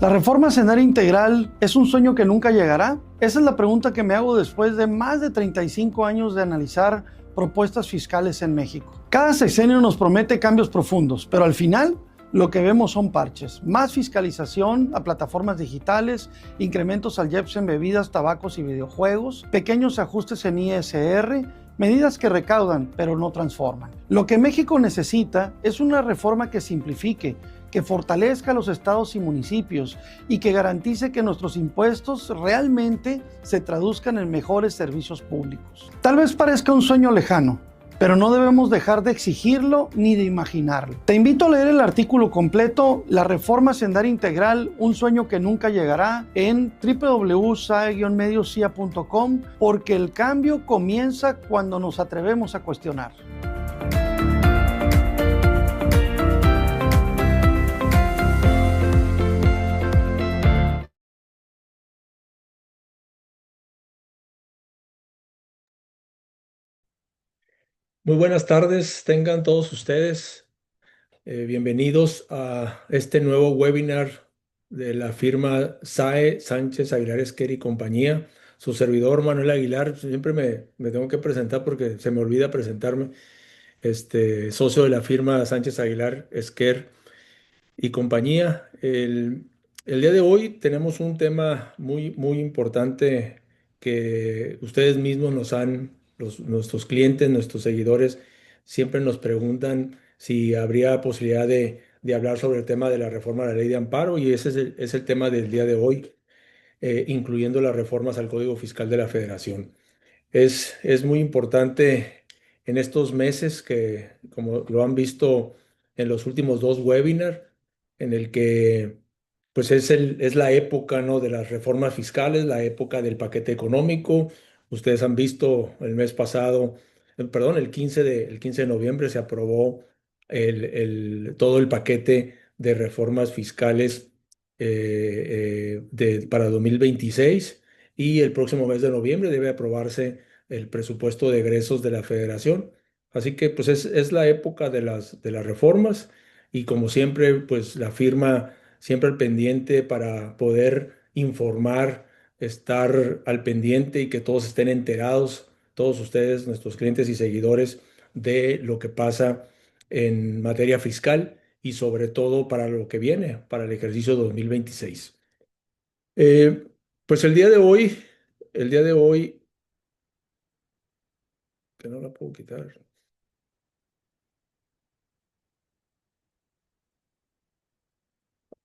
¿La reforma hacendaria integral es un sueño que nunca llegará? Esa es la pregunta que me hago después de más de 35 años de analizar propuestas fiscales en México. Cada sexenio nos promete cambios profundos, pero al final lo que vemos son parches, más fiscalización a plataformas digitales, incrementos al IEPS en bebidas, tabacos y videojuegos, pequeños ajustes en ISR, medidas que recaudan pero no transforman. Lo que México necesita es una reforma que simplifique, que fortalezca a los estados y municipios y que garantice que nuestros impuestos realmente se traduzcan en mejores servicios públicos. Tal vez parezca un sueño lejano, pero no debemos dejar de exigirlo ni de imaginarlo. Te invito a leer el artículo completo, La reforma hacendaria integral, un sueño que nunca llegará, en www.sae-mediosia.com, porque el cambio comienza cuando nos atrevemos a cuestionar. Muy buenas tardes, tengan todos ustedes bienvenidos a este nuevo webinar de la firma SAE Sánchez Aguilar Esquer y compañía. Su servidor Manuel Aguilar, siempre me tengo que presentar porque se me olvida presentarme, socio de la firma Sánchez Aguilar Esquer y compañía. El día de hoy tenemos un tema muy importante que ustedes mismos nuestros clientes, nuestros seguidores, siempre nos preguntan si habría posibilidad de hablar sobre el tema de la reforma de la ley de amparo, y ese es el tema del día de hoy, incluyendo las reformas al Código Fiscal de la Federación. Es muy importante en estos meses que, como lo han visto en los últimos dos webinars, en el que pues es la época, ¿no?, de las reformas fiscales, la época del paquete económico. Ustedes han visto el mes pasado, perdón, el 15 de noviembre se aprobó todo el paquete de reformas fiscales para 2026, y el próximo mes de noviembre debe aprobarse el presupuesto de egresos de la Federación. Así que pues es la época de las reformas, y como siempre pues la firma siempre al pendiente para poder informar, estar al pendiente y que todos estén enterados, todos ustedes, nuestros clientes y seguidores, de lo que pasa en materia fiscal y sobre todo para lo que viene, para el ejercicio 2026. Eh, pues el día de hoy, que no la puedo quitar.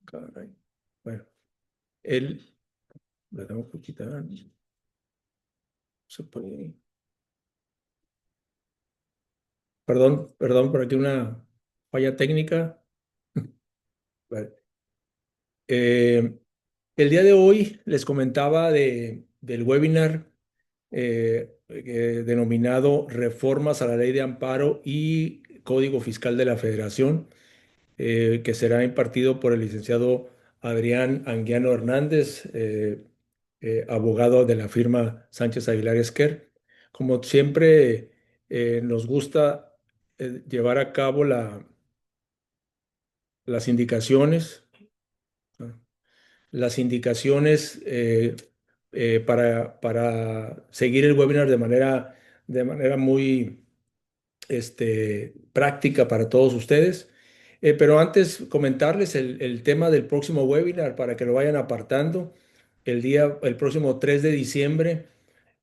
Caray. Bueno, él la tengo que quitar. Se puede. Perdón, por aquí una falla técnica. Vale. Eh, el día de hoy les comentaba del webinar denominado Reformas a la Ley de Amparo y Código Fiscal de la Federación, que será impartido por el licenciado Adrián Anguiano Hernández, abogado de la firma Sánchez Aguilar Esquer. Como siempre, nos gusta llevar a cabo las indicaciones, ¿no?, las indicaciones para seguir el webinar de manera muy práctica para todos ustedes. Pero antes comentarles el tema del próximo webinar para que lo vayan apartando. El próximo 3 de diciembre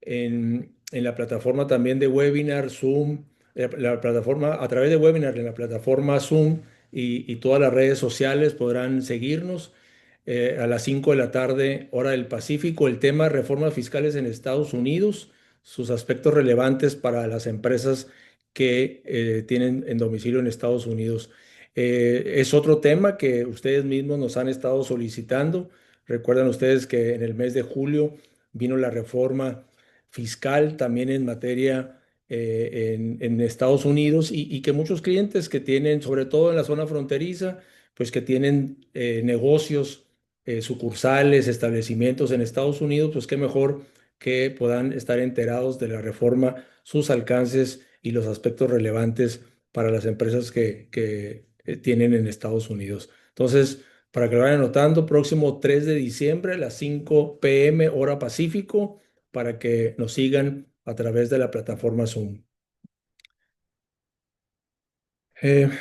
en la plataforma también de webinar Zoom, la plataforma a través de webinar en la plataforma Zoom, y todas las redes sociales podrán seguirnos a las 5 de la tarde, hora del Pacífico. El tema: reformas fiscales en Estados Unidos, sus aspectos relevantes para las empresas que tienen en domicilio en Estados Unidos. Es otro tema que ustedes mismos nos han estado solicitando. Recuerdan ustedes que en el mes de julio vino la reforma fiscal también en materia en Estados Unidos, y que muchos clientes que tienen, sobre todo en la zona fronteriza, pues que tienen negocios, sucursales, establecimientos en Estados Unidos, pues qué mejor que puedan estar enterados de la reforma, sus alcances y los aspectos relevantes para las empresas que tienen en Estados Unidos. Entonces, Para que lo vayan anotando, próximo 3 de diciembre a las 5 p.m. hora Pacífico, para que nos sigan a través de la plataforma Zoom.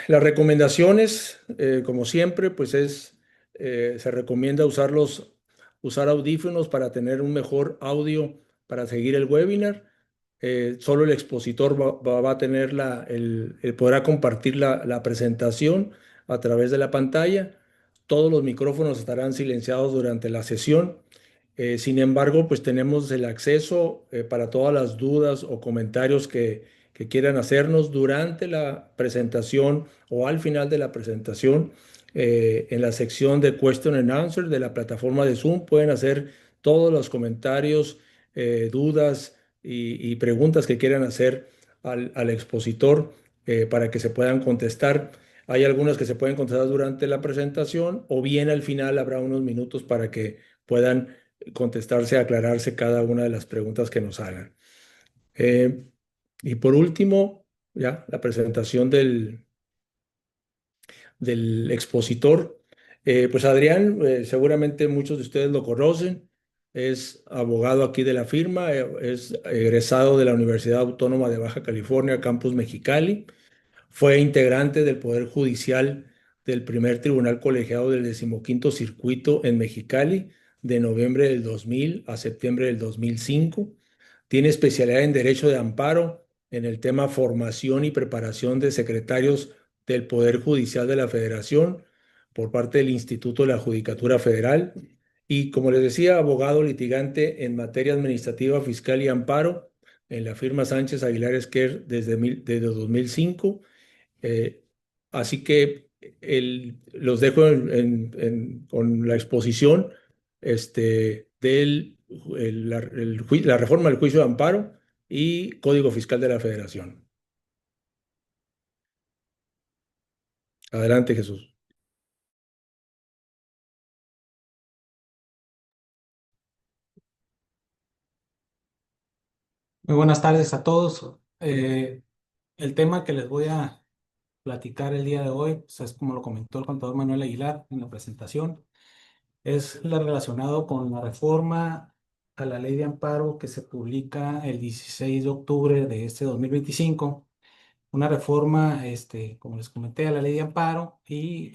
Las recomendaciones, como siempre, pues se recomienda usar audífonos para tener un mejor audio para seguir el webinar. Solo el expositor va a tener podrá compartir la presentación a través de la pantalla. Todos los micrófonos estarán silenciados durante la sesión. Sin embargo, pues tenemos el acceso para todas las dudas o comentarios que quieran hacernos durante la presentación o al final de la presentación. En la sección de Question and Answer de la plataforma de Zoom pueden hacer todos los comentarios, dudas y preguntas que quieran hacer al expositor para que se puedan contestar. Hay algunas que se pueden contestar durante la presentación o bien al final habrá unos minutos para que puedan contestarse, aclararse cada una de las preguntas que nos hagan. Y por último, ya la presentación del expositor. Pues Adrián, seguramente muchos de ustedes lo conocen, es abogado aquí de la firma, es egresado de la Universidad Autónoma de Baja California, Campus Mexicali. Fue integrante del Poder Judicial del primer Tribunal Colegiado del 15º Circuito en Mexicali, de noviembre del 2000 a septiembre del 2005. Tiene especialidad en Derecho de Amparo en el tema formación y preparación de secretarios del Poder Judicial de la Federación por parte del Instituto de la Judicatura Federal. Y como les decía, abogado litigante en materia administrativa, fiscal y amparo en la firma Sánchez Aguilar Esquer desde 2005. Eh, Así que los dejo con la exposición la reforma del juicio de amparo y Código Fiscal de la Federación. Adelante, Jesús. Muy buenas tardes a todos. El tema que les voy a platicar el día de hoy, pues, es como lo comentó el contador Manuel Aguilar en la presentación, es la relacionado con la reforma a la ley de amparo que se publica el 16 de octubre de este 2025. Una reforma, como les comenté, a la ley de amparo y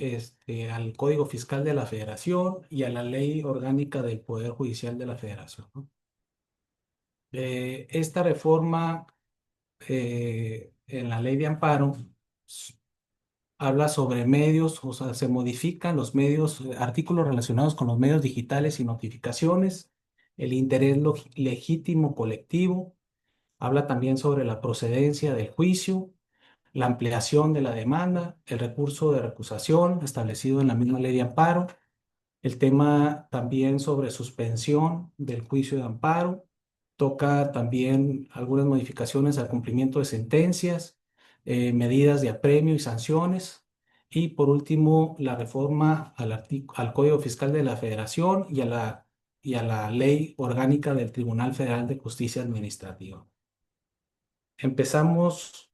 al Código Fiscal de la Federación y a la Ley Orgánica del Poder Judicial de la Federación, ¿no? Esta reforma en la ley de amparo habla sobre medios, o sea, se modifican los medios, artículos relacionados con los medios digitales y notificaciones, el interés legítimo colectivo, habla también sobre la procedencia del juicio, la ampliación de la demanda, el recurso de recusación establecido en la misma ley de amparo, el tema también sobre suspensión del juicio de amparo, toca también algunas modificaciones al cumplimiento de sentencias, medidas de apremio y sanciones, y por último la reforma al Código Fiscal de la Federación y a la Ley Orgánica del Tribunal Federal de Justicia Administrativa. Empezamos.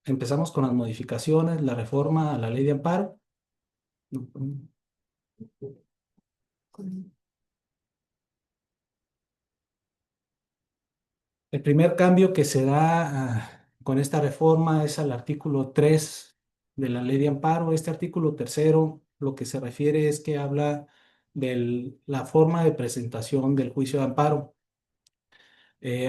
Empezamos con las modificaciones, la reforma a la ley de amparo. El primer cambio que se da con esta reforma es al artículo 3 de la ley de amparo. Este artículo tercero lo que se refiere es que habla de la forma de presentación del juicio de amparo.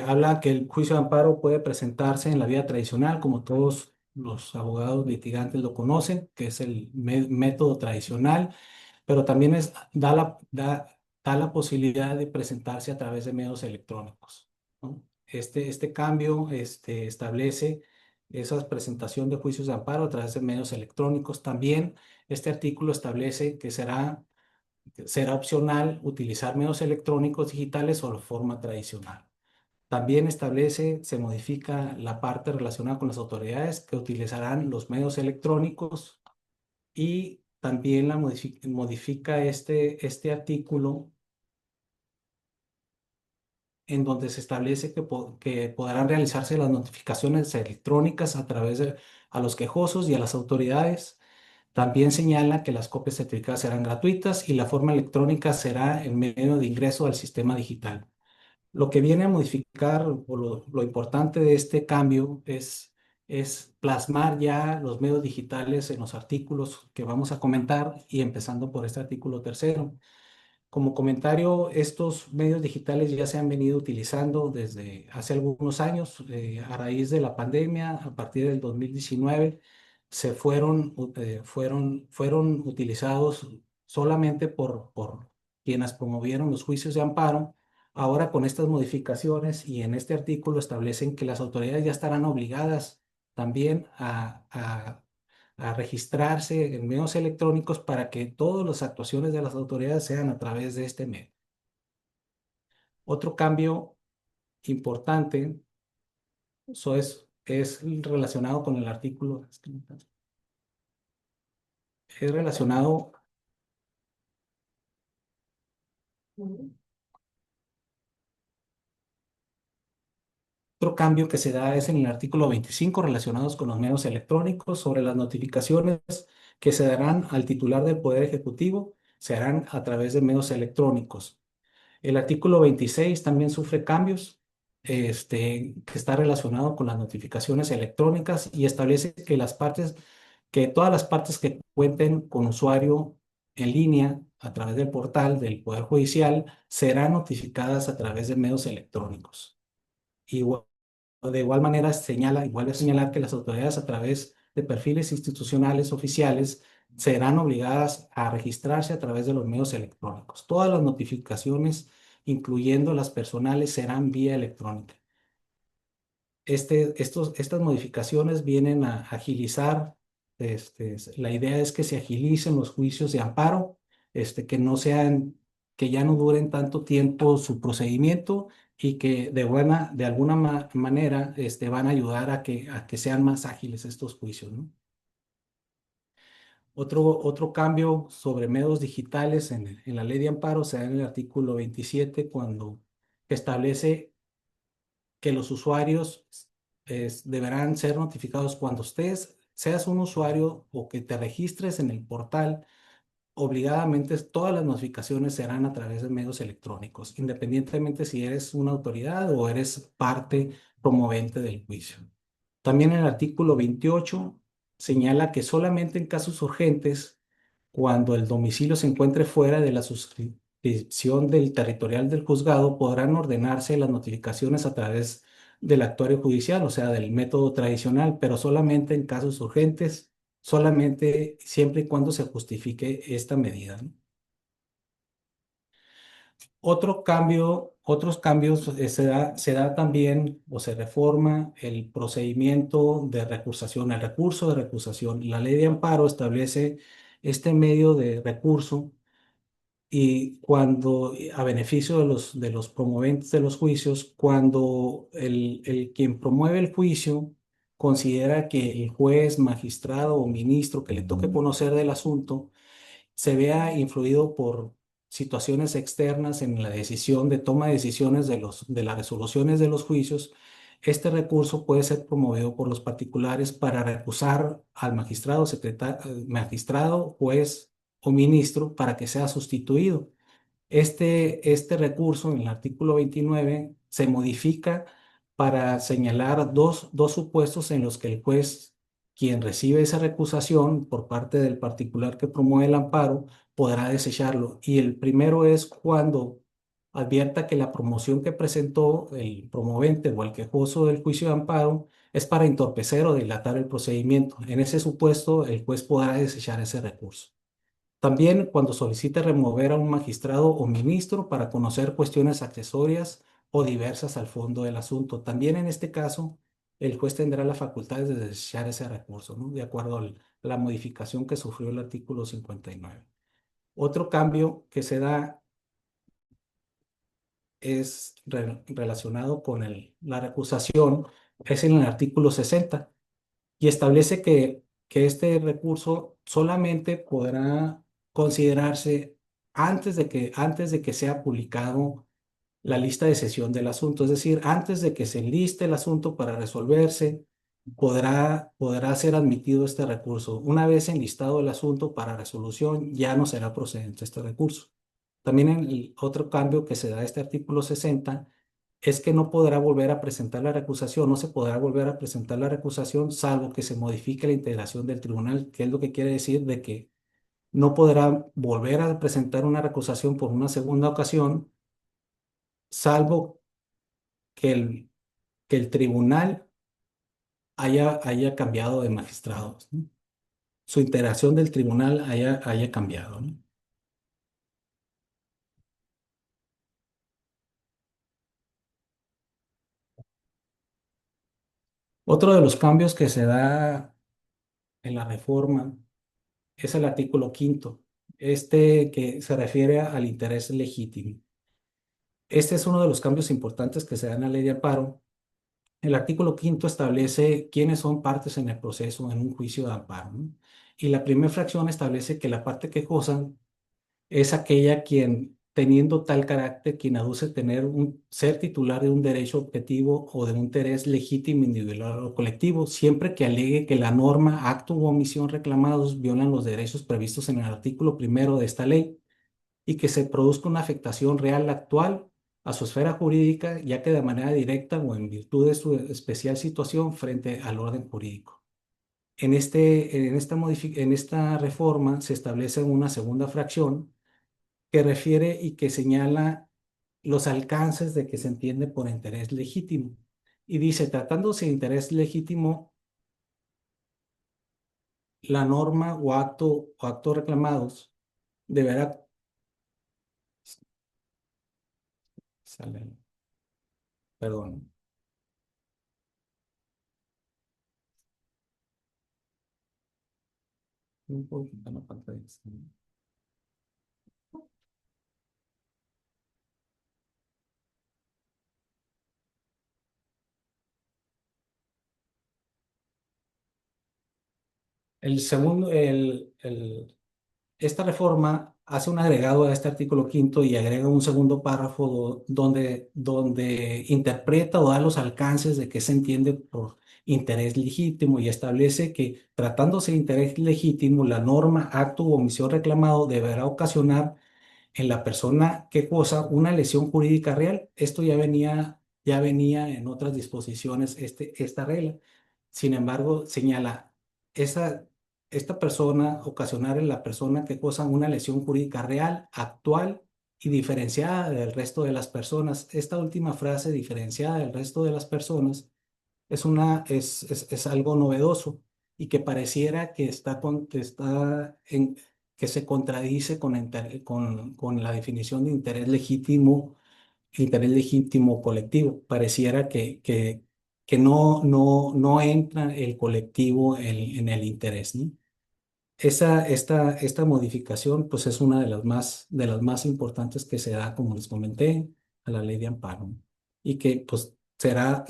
Habla que el juicio de amparo puede presentarse en la vía tradicional, como todos los abogados litigantes lo conocen, que es el método tradicional, pero también da la posibilidad de presentarse a través de medios electrónicos, ¿no? Este cambio establece esa presentación de juicios de amparo a través de medios electrónicos. También este artículo establece que será opcional utilizar medios electrónicos digitales o la forma tradicional. También se modifica la parte relacionada con las autoridades que utilizarán los medios electrónicos y también modifica este artículo en donde se establece que podrán realizarse las notificaciones electrónicas a los quejosos y a las autoridades. También señala que las copias certificadas serán gratuitas y la forma electrónica será el medio de ingreso al sistema digital. Lo que viene a modificar o lo importante de este cambio es plasmar ya los medios digitales en los artículos que vamos a comentar y empezando por este artículo tercero. Como comentario, estos medios digitales ya se han venido utilizando desde hace algunos años, a raíz de la pandemia, a partir del 2019, fueron utilizados solamente por quienes promovieron los juicios de amparo. Ahora con estas modificaciones y en este artículo establecen que las autoridades ya estarán obligadas también a registrarse en medios electrónicos para que todas las actuaciones de las autoridades sean a través de este medio. Otro cambio importante, eso es relacionado con el artículo, es relacionado, otro cambio que se da es en el artículo 25 relacionados con los medios electrónicos sobre las notificaciones que se darán al titular del Poder Ejecutivo, se harán a través de medios electrónicos. El artículo 26 también sufre cambios, que está relacionado con las notificaciones electrónicas y establece que todas las partes que cuenten con usuario en línea a través del portal del Poder Judicial serán notificadas a través de medios electrónicos. De igual manera vuelve a señalar que las autoridades a través de perfiles institucionales oficiales serán obligadas a registrarse a través de los medios electrónicos. Todas las notificaciones, incluyendo las personales, serán vía electrónica. Estas modificaciones vienen a agilizar, la idea es que se agilicen los juicios de amparo, que ya no duren tanto tiempo su procedimiento y que de alguna manera van a ayudar a que sean más ágiles estos juicios, ¿no? Otro cambio sobre medios digitales en la ley de amparo se da en el artículo 27 cuando establece que los usuarios deberán ser notificados cuando seas un usuario o que te registres en el portal. Obligadamente todas las notificaciones serán a través de medios electrónicos, independientemente si eres una autoridad o eres parte promovente del juicio. También el artículo 28 señala que solamente en casos urgentes, cuando el domicilio se encuentre fuera de la suscripción del territorial del juzgado, podrán ordenarse las notificaciones a través del actuario judicial, o sea, del método tradicional, pero solamente en casos urgentes, solamente siempre y cuando se justifique esta medida, ¿no? Otros cambios se da también o se reforma el procedimiento de recusación, el recurso de recusación. La ley de amparo establece este medio de recurso y a beneficio de los promoventes de los juicios, cuando quien promueve el juicio considera que el juez, magistrado o ministro que le toque conocer del asunto se vea influido por situaciones externas en la decisión de toma de decisiones de las resoluciones de los juicios, este recurso puede ser promovido por los particulares para recusar al magistrado, juez o ministro para que sea sustituido. Este recurso en el artículo 29 se modifica para señalar dos supuestos en los que el juez, quien recibe esa recusación por parte del particular que promueve el amparo, podrá desecharlo. Y el primero es cuando advierta que la promoción que presentó el promovente o el quejoso del juicio de amparo es para entorpecer o dilatar el procedimiento. En ese supuesto, el juez podrá desechar ese recurso. También cuando solicite remover a un magistrado o ministro para conocer cuestiones accesorias o diversas al fondo del asunto. También en este caso, el juez tendrá la facultad de desechar ese recurso, ¿no? De acuerdo a la modificación que sufrió el artículo 59. Otro cambio que se da es relacionado con la recusación, es en el artículo 60 y establece que este recurso solamente podrá considerarse antes de que sea publicado la lista de sesión del asunto. Es decir, antes de que se enliste el asunto para resolverse, podrá ser admitido este recurso. Una vez enlistado el asunto para resolución, ya no será procedente este recurso. También el otro cambio que se da a este artículo 60 es que no podrá volver a presentar la recusación, no se podrá volver a presentar la recusación salvo que se modifique la integración del tribunal, que es lo que quiere decir de que no podrá volver a presentar una recusación por una segunda ocasión, salvo que el tribunal haya cambiado de magistrados, ¿no? Su integración del tribunal haya cambiado, ¿no? Otro de los cambios que se da en la reforma es el artículo quinto, este que se refiere al interés legítimo. Este es uno de los cambios importantes que se dan en la ley de amparo. El artículo quinto establece quiénes son partes en el proceso en un juicio de amparo, ¿no? Y la primera fracción establece que la parte quejosa es aquella quien, teniendo tal carácter, quien aduce tener ser titular de un derecho objetivo o de un interés legítimo individual o colectivo, siempre que alegue que la norma, acto u omisión reclamados violan los derechos previstos en el artículo primero de esta ley y que se produzca una afectación real actual a su esfera jurídica, ya que de manera directa o en virtud de su especial situación frente al orden jurídico. En esta reforma se establece una segunda fracción que refiere y que señala los alcances de que se entiende por interés legítimo. Y dice, tratándose de interés legítimo, la norma o actos reclamados deberá... Sale, perdón. No puedo quitar la pantalla. El segundo, esta reforma hace un agregado a este artículo quinto y agrega un segundo párrafo donde interpreta o da los alcances de qué se entiende por interés legítimo y establece que tratándose de interés legítimo, la norma, acto u omisión reclamado deberá ocasionar en la persona quejosa una lesión jurídica real. Esto ya venía en otras disposiciones esta regla. Sin embargo, señala, esa, esta persona, ocasionar en la persona quejosa una lesión jurídica real, actual y diferenciada del resto de las personas. Esta última frase, diferenciada del resto de las personas, es algo novedoso y que pareciera que que se contradice con la definición de interés legítimo colectivo. Pareciera que no entra el colectivo en el interés, ¿no? Esta modificación pues es una de las más importantes que se da, como les comenté, a la ley de amparo, ¿no? Y que pues será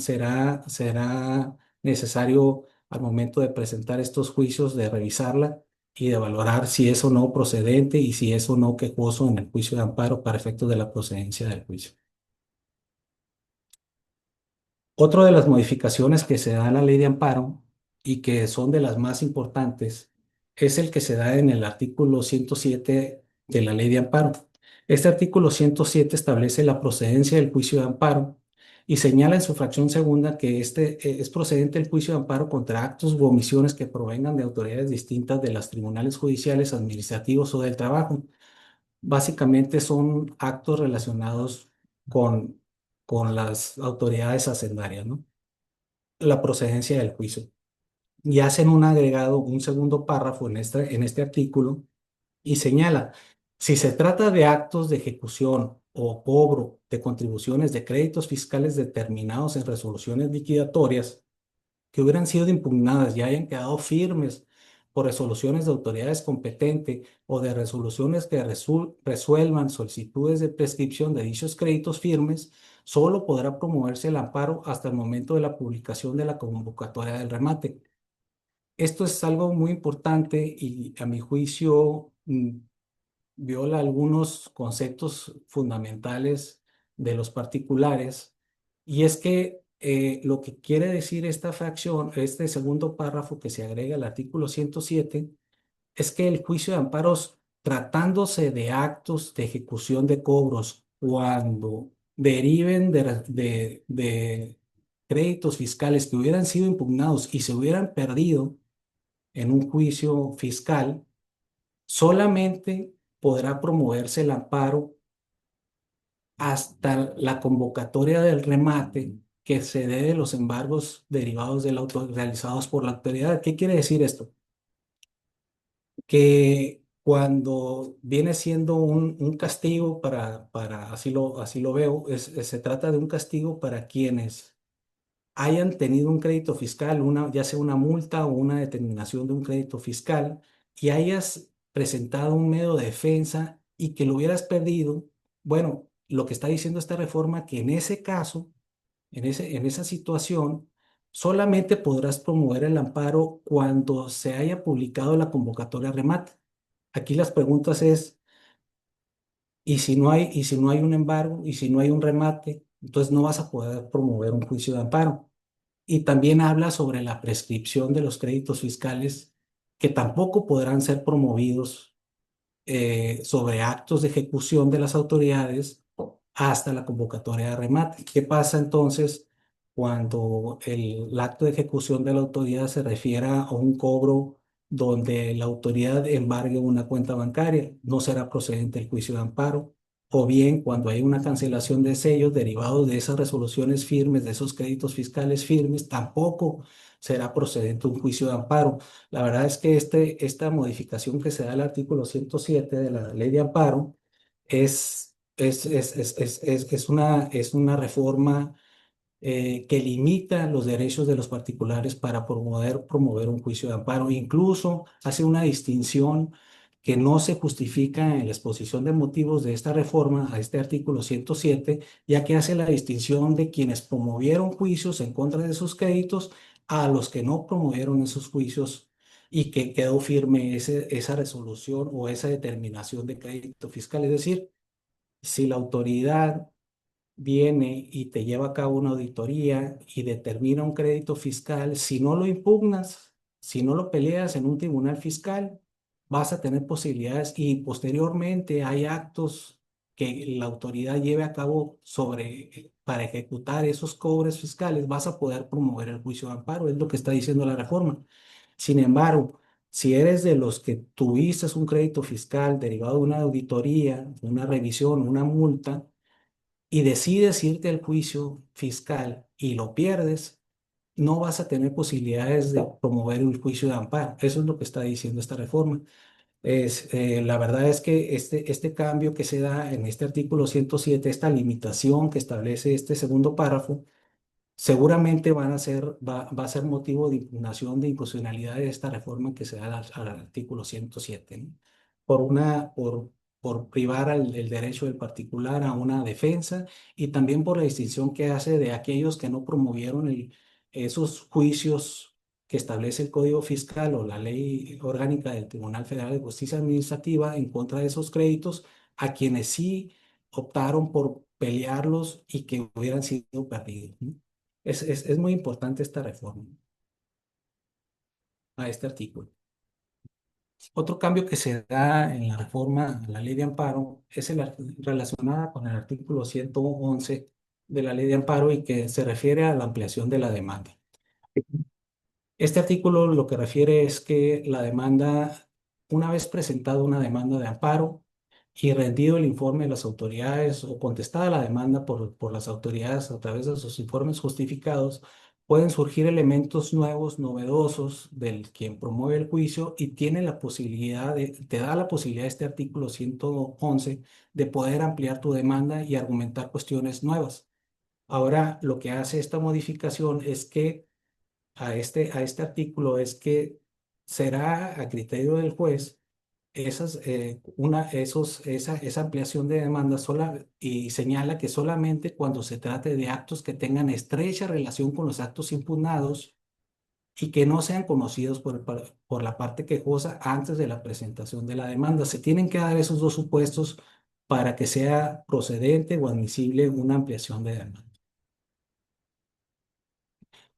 necesario al momento de presentar estos juicios, de revisarla y de valorar si es o no procedente y si es o no quejoso en el juicio de amparo para efectos de la procedencia del juicio. Otra de las modificaciones que se da a la ley de amparo y que son de las más importantes es el que se da en el artículo 107 de la ley de amparo. Este artículo 107 establece la procedencia del juicio de amparo y señala en su fracción segunda que es procedente el juicio de amparo contra actos u omisiones que provengan de autoridades distintas de los tribunales judiciales, administrativos o del trabajo. Básicamente son actos relacionados con, con las autoridades hacendarias, ¿no? La procedencia del juicio. Y hacen un agregado, un segundo párrafo en este artículo y señala, si se trata de actos de ejecución o cobro de contribuciones de créditos fiscales determinados en resoluciones liquidatorias, que hubieran sido impugnadas y hayan quedado firmes por resoluciones de autoridades competentes o de resoluciones que resuelvan solicitudes de prescripción de dichos créditos firmes, solo podrá promoverse el amparo hasta el momento de la publicación de la convocatoria del remate. Esto es algo muy importante y a mi juicio viola algunos conceptos fundamentales de los particulares. Y es que lo que quiere decir esta fracción, este segundo párrafo que se agrega al artículo 107, es que el juicio de amparos, tratándose de actos de ejecución de cobros, cuando deriven de créditos fiscales que hubieran sido impugnados y se hubieran perdido en un juicio fiscal, solamente podrá promoverse el amparo hasta la convocatoria del remate que se dé de los embargos derivados del auto realizados por la autoridad. ¿Qué quiere decir esto? Que cuando viene siendo un castigo así lo veo, se trata de un castigo para quienes hayan tenido un crédito fiscal, ya sea una multa o una determinación de un crédito fiscal, y hayas presentado un medio de defensa y que lo hubieras perdido. Bueno, lo que está diciendo esta reforma, que en ese caso, en esa situación, solamente podrás promover el amparo cuando se haya publicado la convocatoria de remate. Aquí las preguntas es, y si no hay un embargo, y si no hay un remate, entonces no vas a poder promover un juicio de amparo. Y también habla sobre la prescripción de los créditos fiscales que tampoco podrán ser promovidos sobre actos de ejecución de las autoridades hasta la convocatoria de remate. ¿Qué pasa entonces cuando el acto de ejecución de la autoridad se refiera a un cobro donde la autoridad embargue una cuenta bancaria? No será procedente el juicio de amparo. O bien cuando hay una cancelación de sellos derivados de esas resoluciones firmes, de esos créditos fiscales firmes, tampoco será procedente un juicio de amparo. La verdad es que esta modificación que se da al artículo 107 de la ley de amparo es una reforma que limita los derechos de los particulares para promover un juicio de amparo. Incluso hace una distinción que no se justifica en la exposición de motivos de esta reforma a este artículo 107, ya que hace la distinción de quienes promovieron juicios en contra de sus créditos a los que no promovieron esos juicios y que quedó firme esa resolución o esa determinación de crédito fiscal. Es decir, si la autoridad viene y te lleva a cabo una auditoría y determina un crédito fiscal, si no lo impugnas, si no lo peleas en un tribunal fiscal, vas a tener posibilidades y posteriormente hay actos que la autoridad lleve a cabo para ejecutar esos cobres fiscales, vas a poder promover el juicio de amparo, es lo que está diciendo la reforma. Sin embargo, si eres de los que tuviste un crédito fiscal derivado de una auditoría, una revisión, una multa, y decides irte al juicio fiscal y lo pierdes, no vas a tener posibilidades de promover un juicio de amparo. Eso es lo que está diciendo esta reforma. La verdad es que este cambio que se da en este artículo 107, esta limitación que establece este segundo párrafo, seguramente va a ser motivo de impugnación de inconstitucionalidad de esta reforma que se da al artículo 107, ¿no? Por privar el derecho del particular a una defensa y también por la distinción que hace de aquellos que no promovieron esos juicios que establece el Código Fiscal o la Ley Orgánica del Tribunal Federal de Justicia Administrativa en contra de esos créditos, a quienes sí optaron por pelearlos y que hubieran sido perdidos, ¿no? Es muy importante esta reforma a este artículo. Otro cambio que se da en la reforma a la ley de amparo es relacionada con el artículo 111 de la ley de amparo y que se refiere a la ampliación de la demanda. Este artículo lo que refiere es que la demanda, una vez presentada una demanda de amparo y rendido el informe de las autoridades o contestada la demanda por las autoridades a través de sus informes justificados, pueden surgir elementos nuevos, novedosos del quien promueve el juicio y tiene la posibilidad te da la posibilidad este artículo 111 de poder ampliar tu demanda y argumentar cuestiones nuevas. Ahora, lo que hace esta modificación es que a este artículo es que será a criterio del juez esa ampliación de demanda y señala que solamente cuando se trate de actos que tengan estrecha relación con los actos impugnados y que no sean conocidos por la parte quejosa antes de la presentación de la demanda. Se tienen que dar esos dos supuestos para que sea procedente o admisible una ampliación de demanda.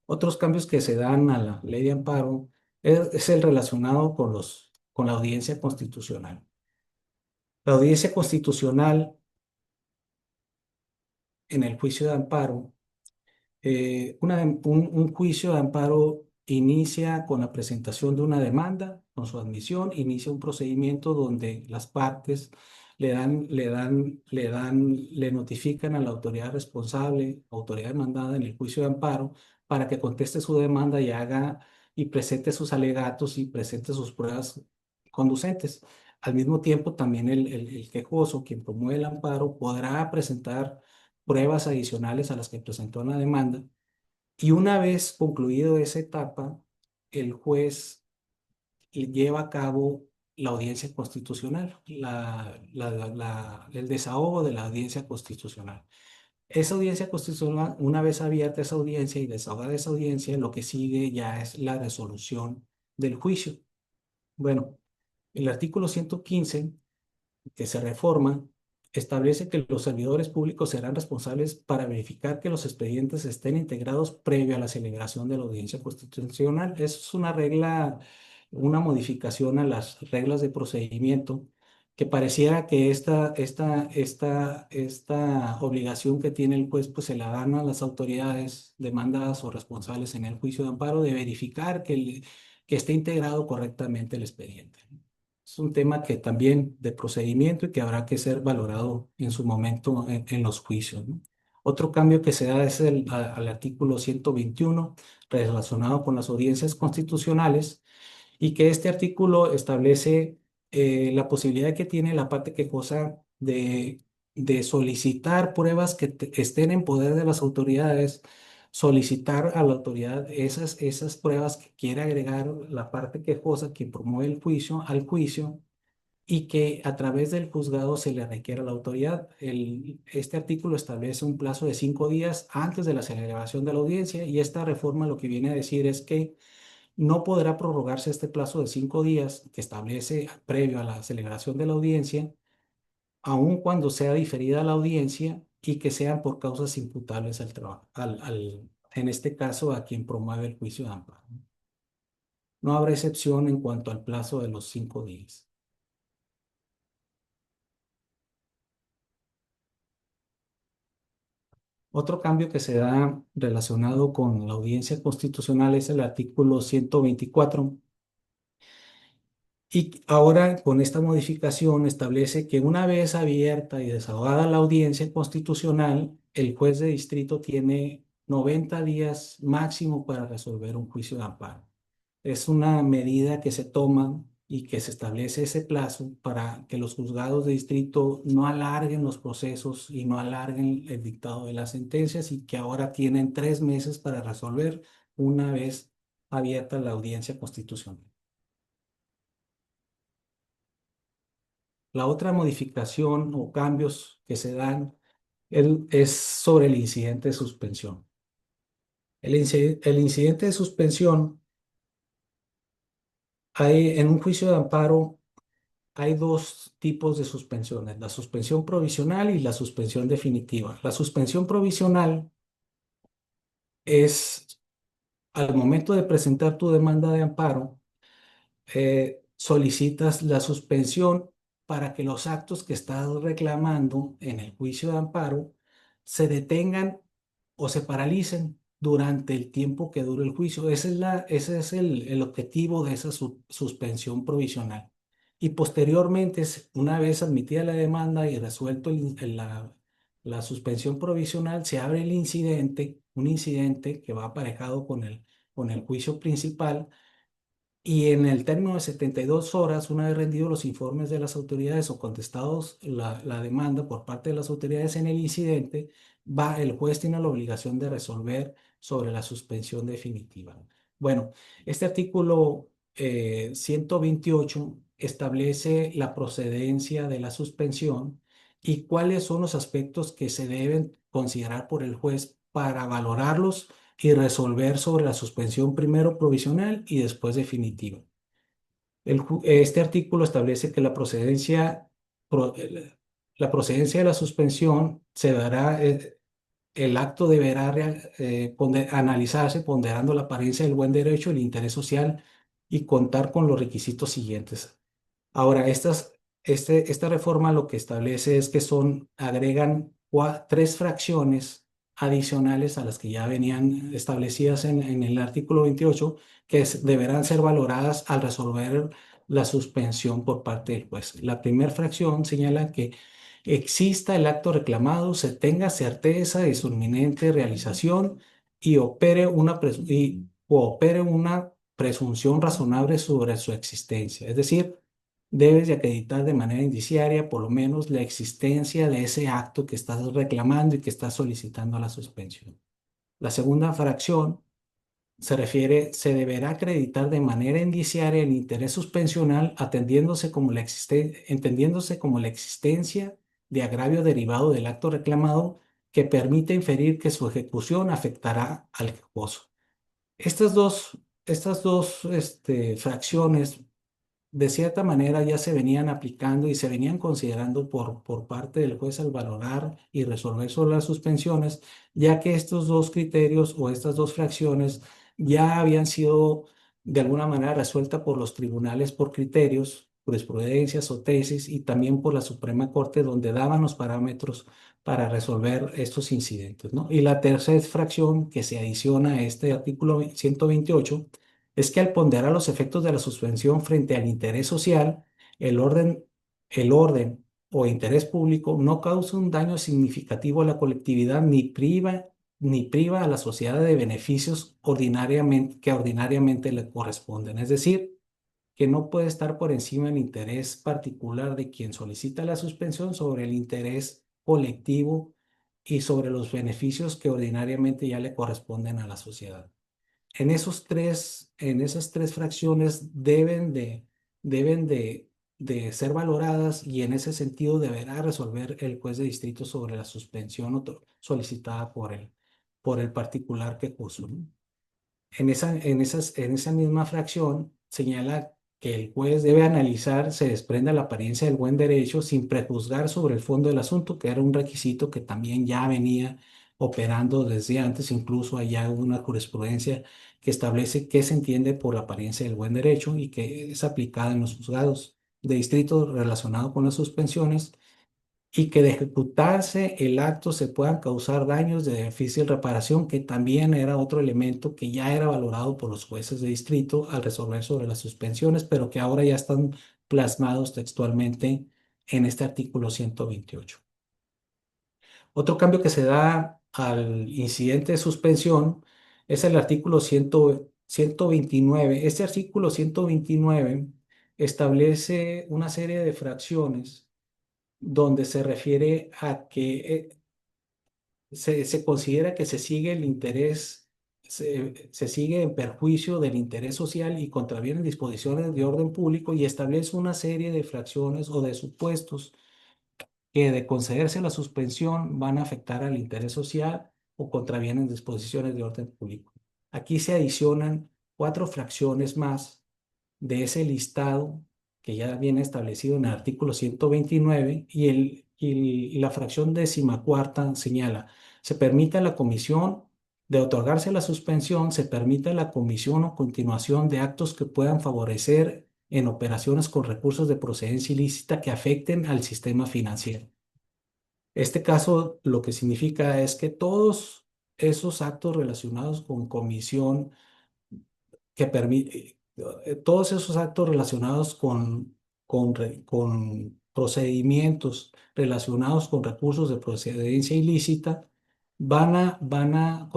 Otros cambios que se dan a la ley de amparo es el relacionado con la audiencia constitucional. La audiencia constitucional en el juicio de amparo, un juicio de amparo inicia con la presentación de una demanda, con su admisión, inicia un procedimiento donde las partes le notifican a la autoridad responsable, autoridad demandada en el juicio de amparo, para que conteste su demanda y haga y presente sus alegatos y presente sus pruebas conducentes. Al mismo tiempo, también el quejoso, quien promueve el amparo, podrá presentar pruebas adicionales a las que presentó en la demanda. Y una vez concluido esa etapa, el juez lleva a cabo la audiencia constitucional, el desahogo de la audiencia constitucional. Esa audiencia constitucional, una vez abierta esa audiencia y desahogada esa audiencia, lo que sigue ya es la resolución del juicio. Bueno, el artículo 115 que se reforma, establece que los servidores públicos serán responsables para verificar que los expedientes estén integrados previo a la celebración de la audiencia constitucional. Eso es una regla, una modificación a las reglas de procedimiento que pareciera que esta obligación que tiene el juez, pues se la dan a las autoridades demandadas o responsables en el juicio de amparo de verificar que esté integrado correctamente el expediente. Es un tema que también de procedimiento y que habrá que ser valorado en su momento en los juicios, ¿no? Otro cambio que se da es al artículo 121 relacionado con las audiencias constitucionales y que este artículo establece la posibilidad que tiene la parte quejosa de solicitar pruebas que estén en poder de las autoridades, solicitar a la autoridad esas pruebas que quiere agregar la parte quejosa, quien promueve el juicio, al juicio, y que a través del juzgado se le requiera a la autoridad. Este artículo establece un plazo de 5 días antes de la celebración de la audiencia, y esta reforma lo que viene a decir es que no podrá prorrogarse este plazo de 5 días que establece previo a la celebración de la audiencia, aun cuando sea diferida la audiencia y que sean por causas imputables al trabajo, en este caso a quien promueve el juicio de amparo. No habrá excepción en cuanto al plazo de los 5 días. Otro cambio que se da relacionado con la audiencia constitucional es el artículo 124. Y ahora con esta modificación establece que una vez abierta y desahogada la audiencia constitucional, el juez de distrito tiene 90 días máximo para resolver un juicio de amparo. Es una medida que se toma y que se establece ese plazo para que los juzgados de distrito no alarguen los procesos y no alarguen el dictado de las sentencias, y que ahora tienen 3 meses para resolver una vez abierta la audiencia constitucional. La otra modificación o cambios que se dan es sobre el incidente de suspensión. El incidente de suspensión, en un juicio de amparo hay 2 tipos de suspensiones: la suspensión provisional y la suspensión definitiva. La suspensión provisional es al momento de presentar tu demanda de amparo, solicitas la suspensión para que los actos que estás reclamando en el juicio de amparo se detengan o se paralicen durante el tiempo que dure el juicio. Ese es el objetivo de esa suspensión provisional. Y posteriormente, una vez admitida la demanda y resuelto la suspensión provisional, se abre un incidente que va aparejado con el juicio principal. Y en el término de 72 horas, una vez rendidos los informes de las autoridades o contestados la demanda por parte de las autoridades en el incidente, el juez tiene la obligación de resolver sobre la suspensión definitiva. Bueno, este artículo 128 establece la procedencia de la suspensión y cuáles son los aspectos que se deben considerar por el juez para valorarlos y resolver sobre la suspensión primero provisional y después definitiva. Este artículo establece que la procedencia la procedencia de la suspensión se dará, el acto deberá analizarse ponderando la apariencia del buen derecho, el interés social y contar con los requisitos siguientes. Ahora, esta reforma lo que establece es que agregan tres fracciones adicionales a las que ya venían establecidas en el artículo 28, que deberán ser valoradas al resolver la suspensión por parte del juez. La primera fracción señala que exista el acto reclamado, se tenga certeza de su inminente realización y opere una presunción razonable sobre su existencia. Es decir, debes de acreditar de manera indiciaria por lo menos la existencia de ese acto que estás reclamando y que estás solicitando la suspensión. La segunda fracción se deberá acreditar de manera indiciaria el interés suspensional entendiéndose como la existencia de agravio derivado del acto reclamado que permite inferir que su ejecución afectará al quejoso. Estas dos fracciones de cierta manera ya se venían aplicando y se venían considerando por parte del juez al valorar y resolver sobre las suspensiones, ya que estos dos criterios o estas dos fracciones ya habían sido de alguna manera resueltas por los tribunales por criterios, jurisprudencias o tesis y también por la Suprema Corte donde daban los parámetros para resolver estos incidentes, ¿no? Y la tercera fracción que se adiciona a este artículo 128 es que al ponderar los efectos de la suspensión frente al interés social, el orden, el orden o interés público no causa un daño significativo a la colectividad ni priva a la sociedad de beneficios que ordinariamente le corresponden. Es decir, que no puede estar por encima el interés particular de quien solicita la suspensión sobre el interés colectivo y sobre los beneficios que ordinariamente ya le corresponden a la sociedad. En esas tres fracciones deben de ser valoradas y en ese sentido deberá resolver el juez de distrito sobre la suspensión solicitada por el particular que puso, ¿no? En esa misma fracción señala que el juez debe analizar, se desprenda la apariencia del buen derecho sin prejuzgar sobre el fondo del asunto, que era un requisito que también ya venía operando desde antes, incluso hay una jurisprudencia que establece qué se entiende por la apariencia del buen derecho y que es aplicada en los juzgados de distrito relacionado con las suspensiones y que de ejecutarse el acto se puedan causar daños de difícil reparación, que también era otro elemento que ya era valorado por los jueces de distrito al resolver sobre las suspensiones, pero que ahora ya están plasmados textualmente en este artículo 128. Otro cambio que se da al incidente de suspensión es el artículo 129. Este artículo 129 establece una serie de fracciones donde se refiere a que se considera que se sigue el interés, se sigue en perjuicio del interés social y contravienen disposiciones de orden público y establece una serie de fracciones o de supuestos que de concederse la suspensión van a afectar al interés social o contravienen disposiciones de orden público. Aquí se adicionan cuatro fracciones más de ese listado que ya viene establecido en el artículo 129 y la fracción 14ª señala, se permite a la comisión de otorgarse la suspensión, se permite la comisión o continuación de actos que puedan favorecer en operaciones con recursos de procedencia ilícita que afecten al sistema financiero. Este caso lo que significa es que todos esos actos relacionados con comisión que permite, todos esos actos relacionados con procedimientos relacionados con recursos de procedencia ilícita van a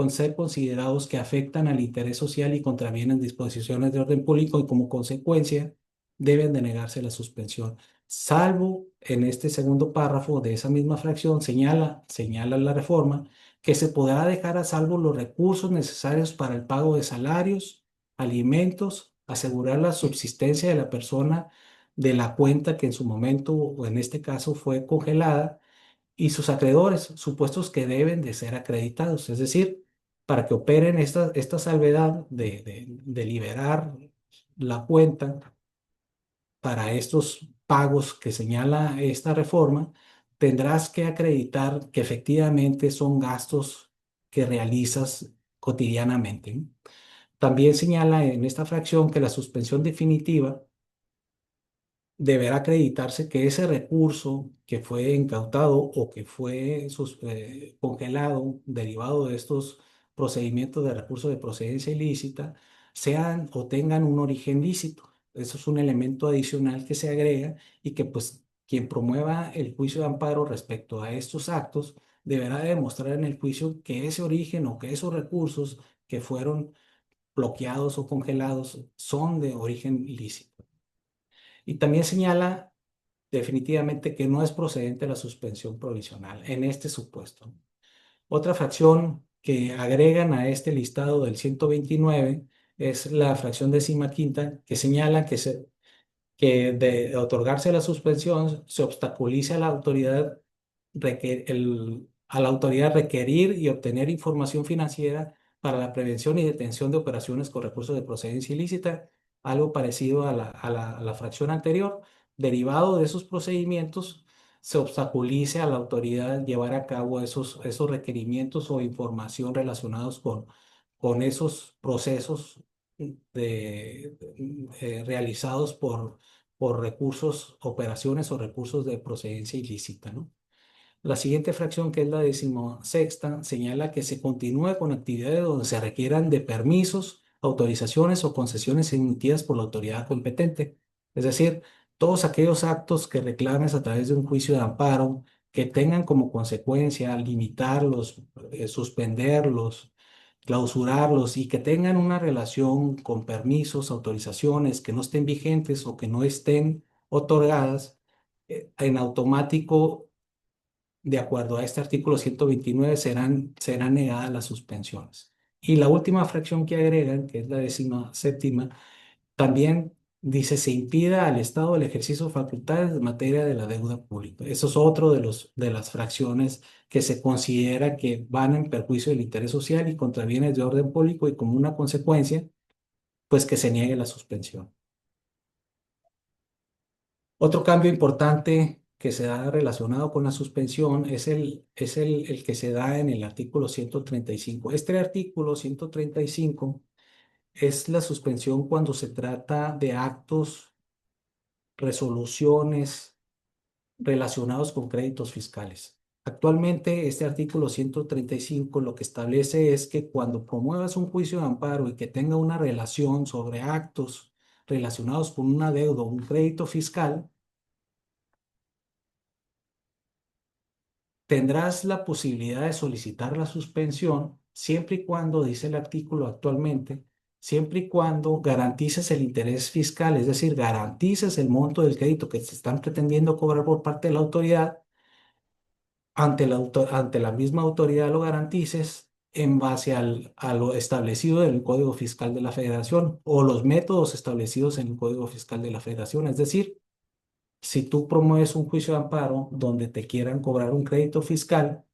ser considerados que afectan al interés social y contravienen disposiciones de orden público y como consecuencia deben de negarse la suspensión. Salvo en este segundo párrafo de esa misma fracción señala la reforma que se podrá dejar a salvo los recursos necesarios para el pago de salarios, alimentos, asegurar la subsistencia de la persona de la cuenta que en su momento o en este caso fue congelada y sus acreedores, supuestos que deben de ser acreditados, es decir, para que operen esta salvedad de liberar la cuenta para estos pagos que señala esta reforma, tendrás que acreditar que efectivamente son gastos que realizas cotidianamente, ¿no? También señala en esta fracción que la suspensión definitiva deberá acreditarse que ese recurso que fue incautado o que fue congelado derivado de estos procedimientos de recurso de procedencia ilícita sean o tengan un origen lícito. Eso es un elemento adicional que se agrega y que pues quien promueva el juicio de amparo respecto a estos actos deberá demostrar en el juicio que ese origen o que esos recursos que fueron bloqueados o congelados son de origen ilícito. Y también señala definitivamente que no es procedente la suspensión provisional en este supuesto. Otra fracción que agregan a este listado del 129 es la fracción décima quinta, que señala que de otorgarse la suspensión se obstaculiza a la autoridad, a la autoridad requerir y obtener información financiera para la prevención y detención de operaciones con recursos de procedencia ilícita, algo parecido a la fracción anterior. Derivado de esos procedimientos, se obstaculice a la autoridad llevar a cabo esos requerimientos o información relacionados con esos procesos realizados por recursos, operaciones o recursos de procedencia ilícita, ¿no? La siguiente fracción, que es la decimosexta, señala que se continúe con actividades donde se requieran de permisos, autorizaciones o concesiones emitidas por la autoridad competente. Es decir, todos aquellos actos que reclames a través de un juicio de amparo que tengan como consecuencia limitarlos, suspenderlos, clausurarlos y que tengan una relación con permisos, autorizaciones que no estén vigentes o que no estén otorgadas, en automático, de acuerdo a este artículo 129, serán negadas las suspensiones. Y la última fracción que agregan, que es la décima séptima, también dice: se impida al Estado el ejercicio de facultades en materia de la deuda pública. Eso es otro de las fracciones que se considera que van en perjuicio del interés social y contra bienes de orden público, y como una consecuencia, pues que se niegue la suspensión. Otro cambio importante que se da relacionado con la suspensión es el que se da en el artículo 135. Este artículo 135 es la suspensión cuando se trata de actos, resoluciones relacionados con créditos fiscales. Actualmente, este artículo 135 lo que establece es que cuando promuevas un juicio de amparo y que tenga una relación sobre actos relacionados con una deuda o un crédito fiscal, tendrás la posibilidad de solicitar la suspensión siempre y cuando, dice el artículo actualmente, siempre y cuando garantices el interés fiscal, es decir, garantices el monto del crédito que se están pretendiendo cobrar por parte de la autoridad, ante la misma autoridad lo garantices en base a lo establecido en el Código Fiscal de la Federación o los métodos establecidos en el Código Fiscal de la Federación. Es decir, si tú promueves un juicio de amparo donde te quieran cobrar un crédito fiscal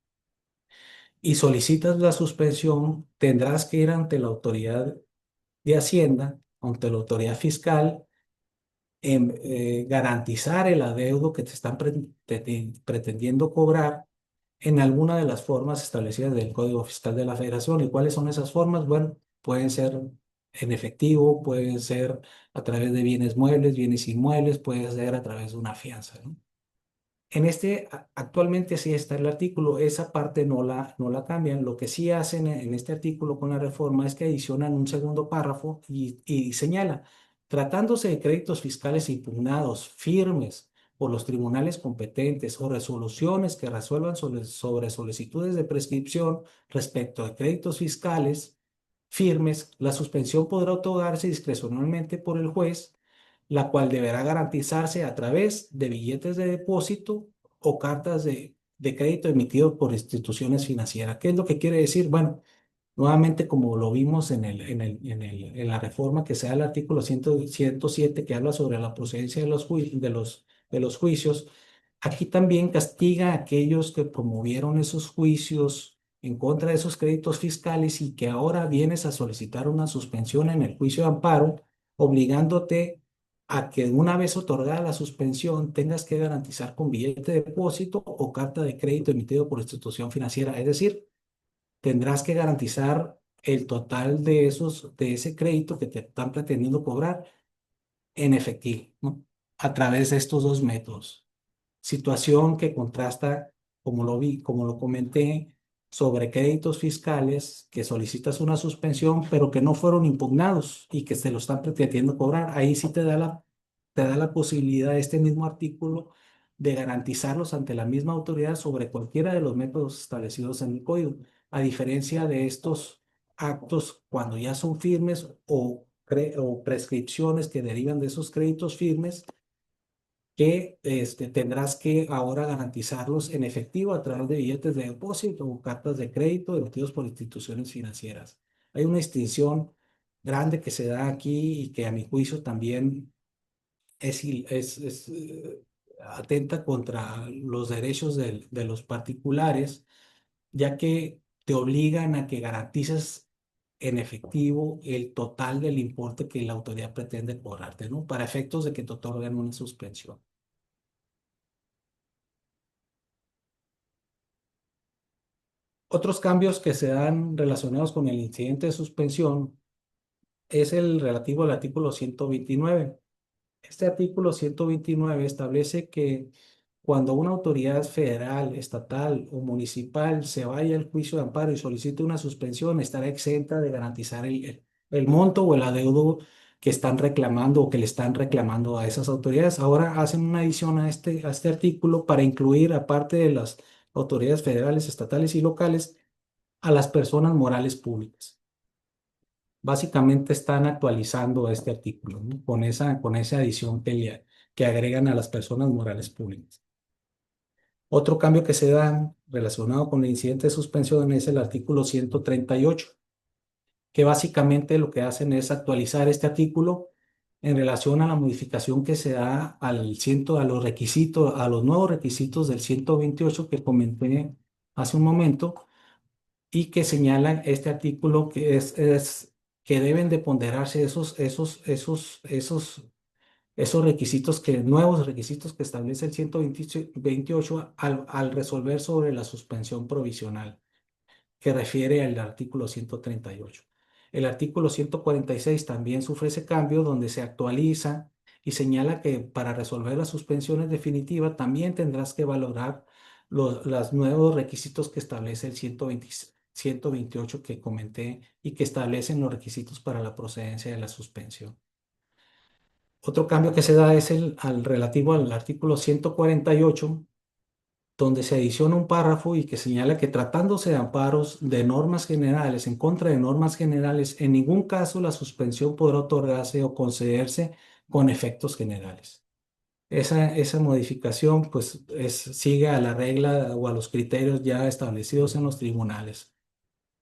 y solicitas la suspensión, tendrás que ir ante la autoridad de Hacienda, ante la autoridad fiscal, garantizar el adeudo que te están pretendiendo cobrar en alguna de las formas establecidas del Código Fiscal de la Federación. ¿Y cuáles son esas formas? Bueno, pueden ser en efectivo, pueden ser a través de bienes muebles, bienes inmuebles, puede ser a través de una fianza, ¿no? Actualmente sí está el artículo, esa parte no la cambian. Lo que sí hacen en este artículo con la reforma es que adicionan un segundo párrafo y señala: tratándose de créditos fiscales impugnados firmes por los tribunales competentes o resoluciones que resuelvan sobre solicitudes de prescripción respecto de créditos fiscales firmes, la suspensión podrá otorgarse discrecionalmente por el juez, la cual deberá garantizarse a través de billetes de depósito o cartas de crédito emitidos por instituciones financieras. ¿Qué es lo que quiere decir? Bueno, nuevamente, como lo vimos en la reforma que se da al artículo 107, que habla sobre la procedencia de los juicios, aquí también castiga a aquellos que promovieron esos juicios en contra de esos créditos fiscales y que ahora vienes a solicitar una suspensión en el juicio de amparo, obligándote a que una vez otorgada la suspensión tengas que garantizar con billete de depósito o carta de crédito emitido por institución financiera. Es decir, tendrás que garantizar el total de ese crédito que te están pretendiendo cobrar en efectivo, ¿no? A través de estos dos métodos. Situación que contrasta, como lo comenté, sobre créditos fiscales que solicitas una suspensión, pero que no fueron impugnados y que se lo están pretendiendo cobrar. Ahí sí te da la posibilidad este mismo artículo de garantizarlos ante la misma autoridad sobre cualquiera de los métodos establecidos en el código, a diferencia de estos actos cuando ya son firmes o prescripciones que derivan de esos créditos firmes que tendrás que ahora garantizarlos en efectivo a través de billetes de depósito o cartas de crédito emitidos por instituciones financieras. Hay una distinción grande que se da aquí y que a mi juicio también atenta contra los derechos de los particulares, ya que te obligan a que garantices en efectivo el total del importe que la autoridad pretende cobrarte, ¿no? Para efectos de que te otorguen una suspensión. Otros cambios que se dan relacionados con el incidente de suspensión es el relativo al artículo 129. Este artículo 129 establece que cuando una autoridad federal, estatal o municipal se vaya al juicio de amparo y solicite una suspensión, estará exenta de garantizar el monto o el adeudo que están reclamando o que le están reclamando a esas autoridades. Ahora hacen una adición a este artículo para incluir, aparte de las autoridades federales, estatales y locales, a las personas morales públicas. Básicamente están actualizando este artículo, ¿no? Con esa adición que agregan a las personas morales públicas. Otro cambio que se da relacionado con el incidente de suspensión es el artículo 138, que básicamente lo que hacen es actualizar este artículo en relación a la modificación que se da a los requisitos, a los nuevos requisitos del 128 que comenté hace un momento y que señalan este artículo que es que deben de ponderarse esos requisitos nuevos requisitos que establece el 128 al resolver sobre la suspensión provisional, que refiere al artículo 138. El artículo 146 también sufre ese cambio donde se actualiza y señala que para resolver las suspensiones definitivas también tendrás que valorar los nuevos requisitos que establece el 128 que comenté y que establecen los requisitos para la procedencia de la suspensión. Otro cambio que se da es al relativo al artículo 148, donde se adiciona un párrafo y que señala que tratándose de amparos de normas generales en contra de normas generales, en ningún caso la suspensión podrá otorgarse o concederse con efectos generales. Esa modificación pues sigue a la regla o a los criterios ya establecidos en los tribunales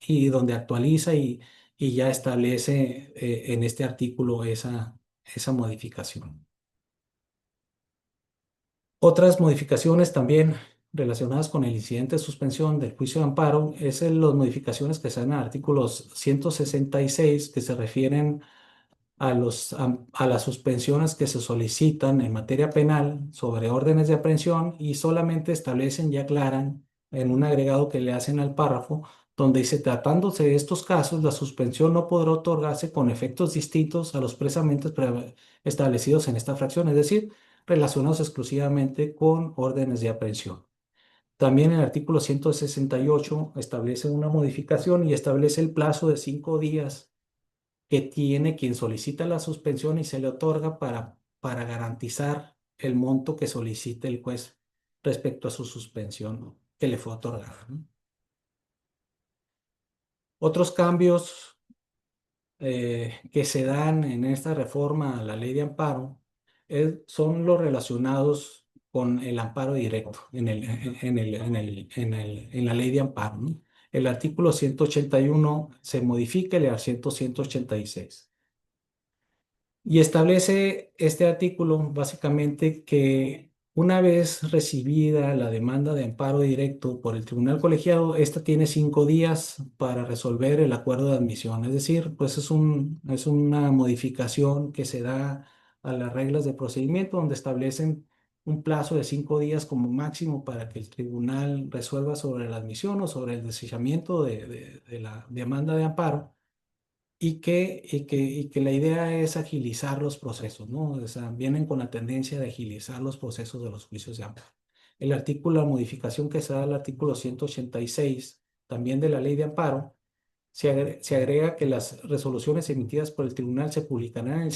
y donde actualiza y ya establece en este artículo esa modificación. Otras modificaciones también relacionadas con el incidente de suspensión del juicio de amparo es las modificaciones que se dan a artículos 166 que se refieren a las suspensiones que se solicitan en materia penal sobre órdenes de aprehensión y solamente establecen y aclaran en un agregado que le hacen al párrafo donde dice, tratándose de estos casos, la suspensión no podrá otorgarse con efectos distintos a los expresamente establecidos en esta fracción, es decir, relacionados exclusivamente con órdenes de aprehensión. También el artículo 168 establece una modificación y establece el plazo de 5 días que tiene quien solicita la suspensión y se le otorga para garantizar el monto que solicite el juez respecto a su suspensión que le fue otorgada, ¿no? Otros cambios que se dan en esta reforma a la ley de amparo son los relacionados con el amparo directo en la ley de amparo, ¿no? El artículo 181 se modifica el artículo 186 y establece este artículo básicamente que una vez recibida la demanda de amparo directo por el tribunal colegiado, esta tiene 5 días para resolver el acuerdo de admisión. Es decir, pues es una modificación que se da a las reglas de procedimiento, donde establecen un plazo de 5 días como máximo para que el tribunal resuelva sobre la admisión o sobre el desechamiento de la demanda de amparo y que la idea es agilizar los procesos, ¿no? O sea, vienen con la tendencia de agilizar los procesos de los juicios de amparo. La modificación que se da al artículo 186 también de la ley de amparo, se agrega que las resoluciones emitidas por el tribunal se publicarán en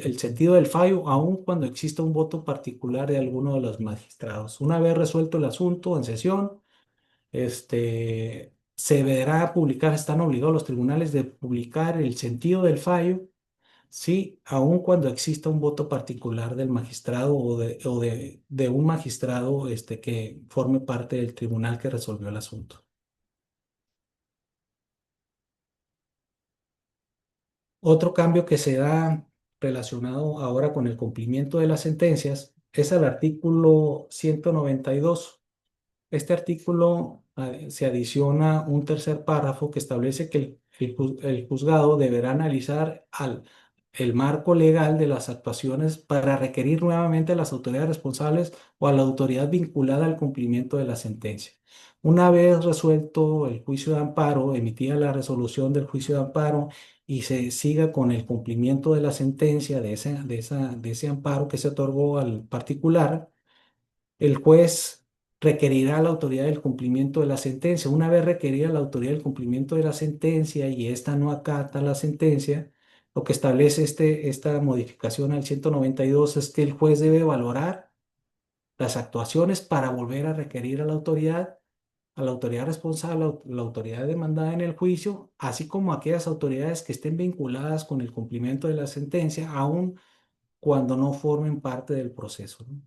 el sentido del fallo, aun cuando exista un voto particular de alguno de los magistrados. Una vez resuelto el asunto en sesión, se deberá publicar, están obligados los tribunales de publicar el sentido del fallo, sí, aun cuando exista un voto particular del magistrado o de un magistrado que forme parte del tribunal que resolvió el asunto. Otro cambio que se da relacionado ahora con el cumplimiento de las sentencias es al artículo 192. Este artículo se adiciona un tercer párrafo que establece que el juzgado deberá analizar el marco legal de las actuaciones para requerir nuevamente a las autoridades responsables o a la autoridad vinculada al cumplimiento de la sentencia. Una vez resuelto el juicio de amparo, emitida la resolución del juicio de amparo y se siga con el cumplimiento de la sentencia de ese amparo que se otorgó al particular, el juez requerirá a la autoridad del cumplimiento de la sentencia. Una vez requerida la autoridad del cumplimiento de la sentencia y ésta no acata la sentencia, lo que establece esta modificación al 192 es que el juez debe valorar las actuaciones para volver a requerir a la autoridad responsable, la autoridad demandada en el juicio, así como aquellas autoridades que estén vinculadas con el cumplimiento de la sentencia, aun cuando no formen parte del proceso, ¿no?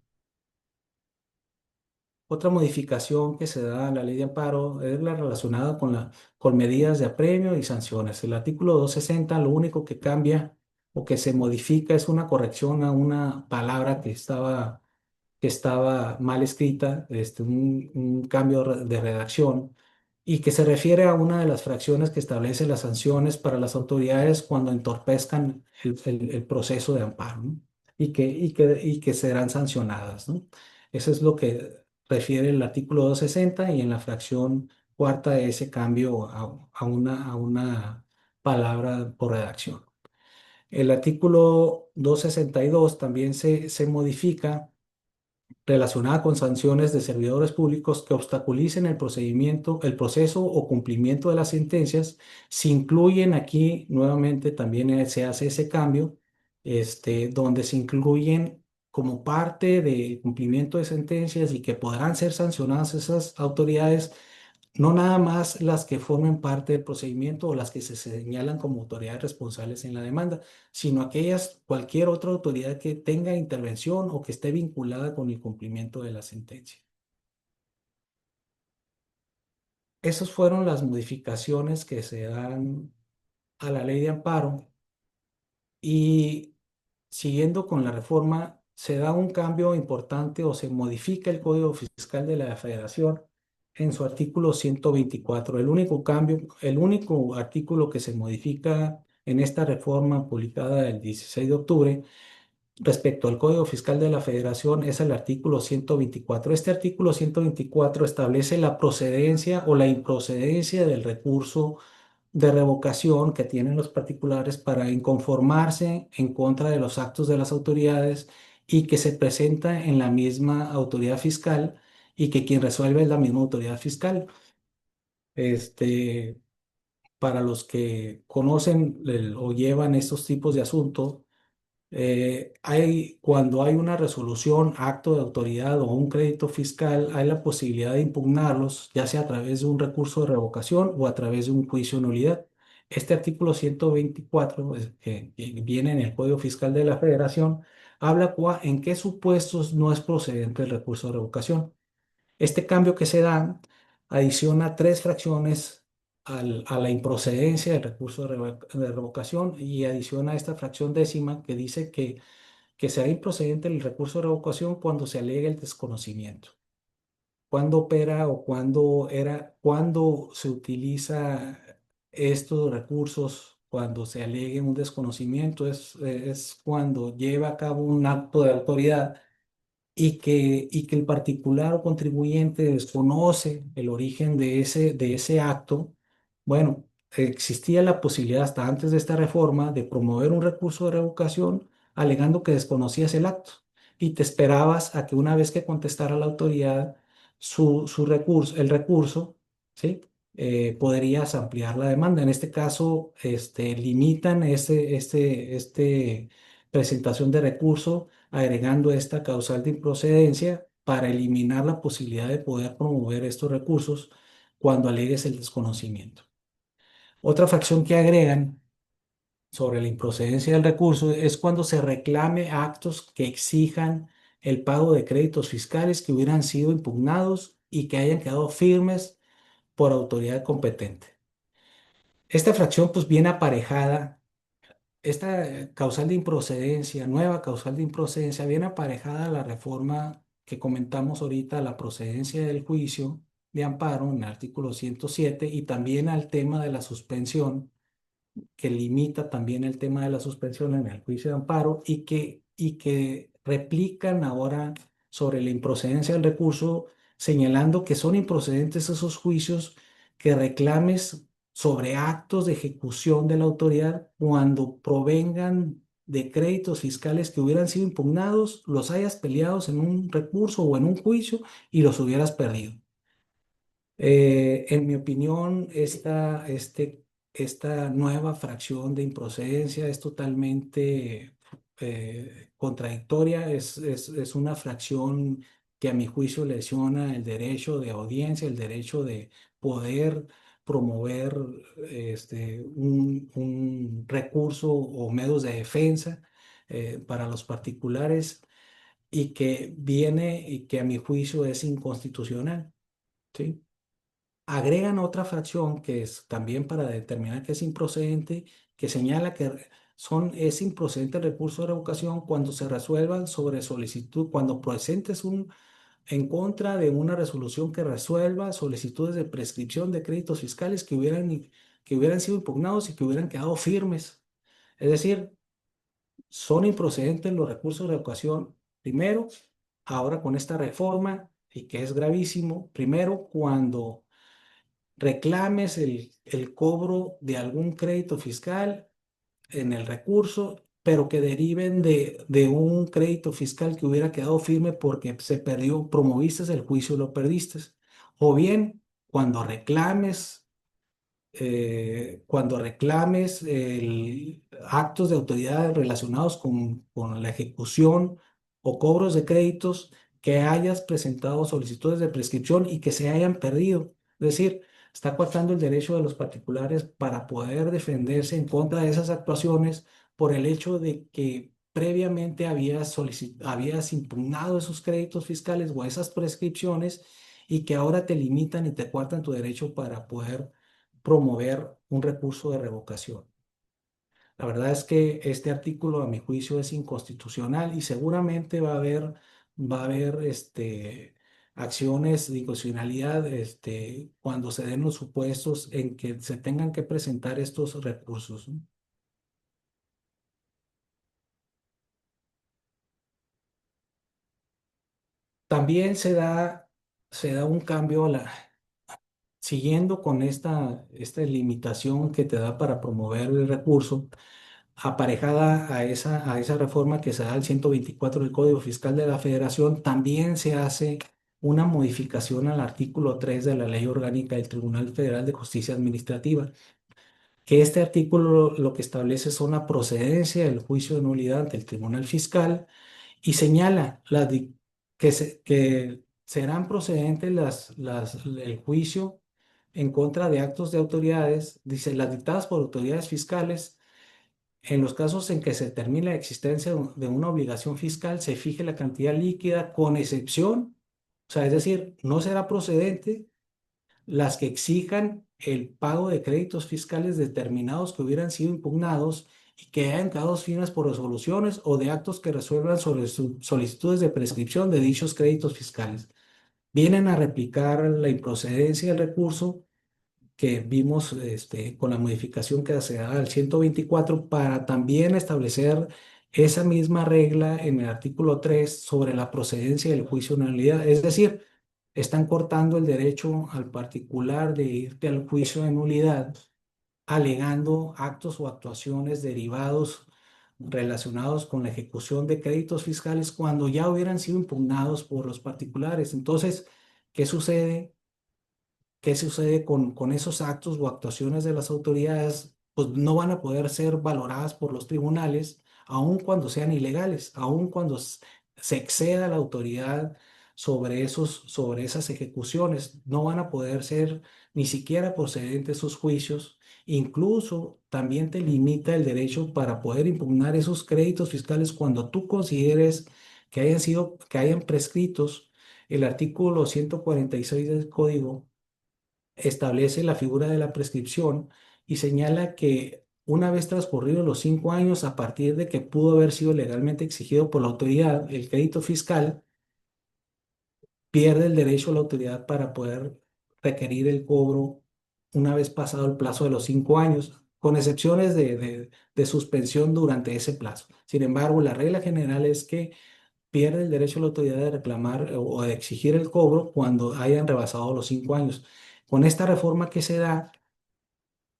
Otra modificación que se da a la ley de amparo es la relacionada con medidas de apremio y sanciones. El artículo 260 lo único que cambia o que se modifica es una corrección a una palabra que estaba mal escrita, un cambio de redacción y que se refiere a una de las fracciones que establece las sanciones para las autoridades cuando entorpezcan el proceso de amparo, ¿no? Y que serán sancionadas, ¿no? Eso es lo que refiere el artículo 260 y en la fracción cuarta ese cambio a una palabra por redacción. El artículo 262 también se modifica relacionada con sanciones de servidores públicos que obstaculicen el procedimiento, el proceso o cumplimiento de las sentencias. Se incluyen aquí nuevamente también se hace ese cambio, donde se incluyen como parte del cumplimiento de sentencias y que podrán ser sancionadas esas autoridades, no nada más las que formen parte del procedimiento o las que se señalan como autoridades responsables en la demanda, sino cualquier otra autoridad que tenga intervención o que esté vinculada con el cumplimiento de la sentencia. Esas fueron las modificaciones que se dan a la ley de amparo y siguiendo con la reforma se da un cambio importante o se modifica el Código Fiscal de la Federación en su artículo 124. El único artículo que se modifica en esta reforma publicada el 16 de octubre respecto al Código Fiscal de la Federación es el artículo 124. Este artículo 124 establece la procedencia o la improcedencia del recurso de revocación que tienen los particulares para inconformarse en contra de los actos de las autoridades y que se presenta en la misma autoridad fiscal y que quien resuelve es la misma autoridad fiscal. Este, para los que conocen o llevan estos tipos de asuntos, cuando hay una resolución, acto de autoridad o un crédito fiscal, hay la posibilidad de impugnarlos, ya sea a través de un recurso de revocación o a través de un juicio de nulidad. Este artículo 124, que viene en el Código Fiscal de la Federación, habla en qué supuestos no es procedente el recurso de revocación. Este cambio que se da adiciona tres fracciones a la improcedencia del recurso de revocación y adiciona esta fracción décima que dice que será improcedente el recurso de revocación cuando se alegue el desconocimiento. Cuando opera o cuando se utiliza estos recursos cuando se alegue un desconocimiento, es cuando lleva a cabo un acto de autoridad y que el particular o contribuyente desconoce el origen de ese acto. Bueno, existía la posibilidad hasta antes de esta reforma de promover un recurso de revocación alegando que desconocías el acto y te esperabas a que una vez que contestara la autoridad su recurso, el recurso, ¿sí? Podrías ampliar la demanda. En este caso, limitan este presentación de recurso agregando esta causal de improcedencia para eliminar la posibilidad de poder promover estos recursos cuando alegues el desconocimiento. Otra fracción que agregan sobre la improcedencia del recurso es cuando se reclame actos que exijan el pago de créditos fiscales que hubieran sido impugnados y que hayan quedado firmes por autoridad competente. Esta fracción pues viene aparejada. Esta causal de improcedencia, nueva causal de improcedencia, viene aparejada a la reforma que comentamos ahorita, a la procedencia del juicio de amparo en el artículo 107 y también al tema de la suspensión que limita también el tema de la suspensión en el juicio de amparo y que replican ahora sobre la improcedencia del recurso, señalando que son improcedentes esos juicios que reclames sobre actos de ejecución de la autoridad cuando provengan de créditos fiscales que hubieran sido impugnados, los hayas peleados en un recurso o en un juicio y los hubieras perdido. En mi opinión, esta nueva fracción de improcedencia es totalmente contradictoria, es una fracción que a mi juicio lesiona el derecho de audiencia, el derecho de poder promover un recurso o medios de defensa para los particulares y que a mi juicio es inconstitucional. ¿Sí? Agregan otra fracción que es también para determinar que es improcedente, que señala que es improcedente el recurso de revocación cuando se resuelvan sobre solicitud, cuando presentes en contra de una resolución que resuelva solicitudes de prescripción de créditos fiscales que hubieran sido impugnados y que hubieran quedado firmes. Es decir, son improcedentes los recursos de revocación, primero, ahora con esta reforma, y que es gravísimo, primero cuando reclames el cobro de algún crédito fiscal en el recurso, pero que deriven de un crédito fiscal que hubiera quedado firme porque se perdió, promoviste el juicio y lo perdiste. O bien, cuando reclames actos de autoridad relacionados con la ejecución o cobros de créditos que hayas presentado solicitudes de prescripción y que se hayan perdido. Es decir, está coartando el derecho de los particulares para poder defenderse en contra de esas actuaciones por el hecho de que previamente habías impugnado esos créditos fiscales o esas prescripciones y que ahora te limitan y te coartan tu derecho para poder promover un recurso de revocación. La verdad es que este artículo, a mi juicio, es inconstitucional y seguramente va a haber acciones de inconstitucionalidad cuando se den los supuestos en que se tengan que presentar estos recursos, ¿no? También se da un cambio siguiendo con esta limitación que te da para promover el recurso aparejada a esa reforma que se da al 124 del Código Fiscal de la Federación, también se hace una modificación al artículo 3 de la Ley Orgánica del Tribunal Federal de Justicia Administrativa, que este artículo lo que establece es una procedencia del juicio de nulidad ante el Tribunal Fiscal y señala que serán procedentes el juicio en contra de actos de autoridades, dice, las dictadas por autoridades fiscales en los casos en que se determine la existencia de una obligación fiscal, se fije la cantidad líquida con excepción, o sea, es decir, no será procedente las que exijan el pago de créditos fiscales determinados que hubieran sido impugnados y que hayan quedado firmes por resoluciones o de actos que resuelvan sobre solicitudes de prescripción de dichos créditos fiscales. Vienen a replicar la improcedencia del recurso que vimos con la modificación que se da al 124 para también establecer esa misma regla en el artículo 3 sobre la procedencia del juicio de nulidad. Es decir, están cortando el derecho al particular de irte al juicio de nulidad alegando actos o actuaciones derivados relacionados con la ejecución de créditos fiscales cuando ya hubieran sido impugnados por los particulares. Entonces, ¿qué sucede? ¿Qué sucede con esos actos o actuaciones de las autoridades? Pues no van a poder ser valoradas por los tribunales, aun cuando sean ilegales, aun cuando se exceda la autoridad sobre esas ejecuciones. No van a poder ser ni siquiera procedentes esos juicios. Incluso también te limita el derecho para poder impugnar esos créditos fiscales cuando tú consideres que hayan prescritos. El artículo 146 del Código establece la figura de la prescripción y señala que una vez transcurridos los 5 años a partir de que pudo haber sido legalmente exigido por la autoridad, el crédito fiscal pierde el derecho a la autoridad para poder requerir el cobro una vez pasado el plazo de los 5 años, con excepciones de suspensión durante ese plazo. Sin embargo, la regla general es que pierde el derecho a la autoridad de reclamar o de exigir el cobro cuando hayan rebasado los 5 años. Con esta reforma que se da,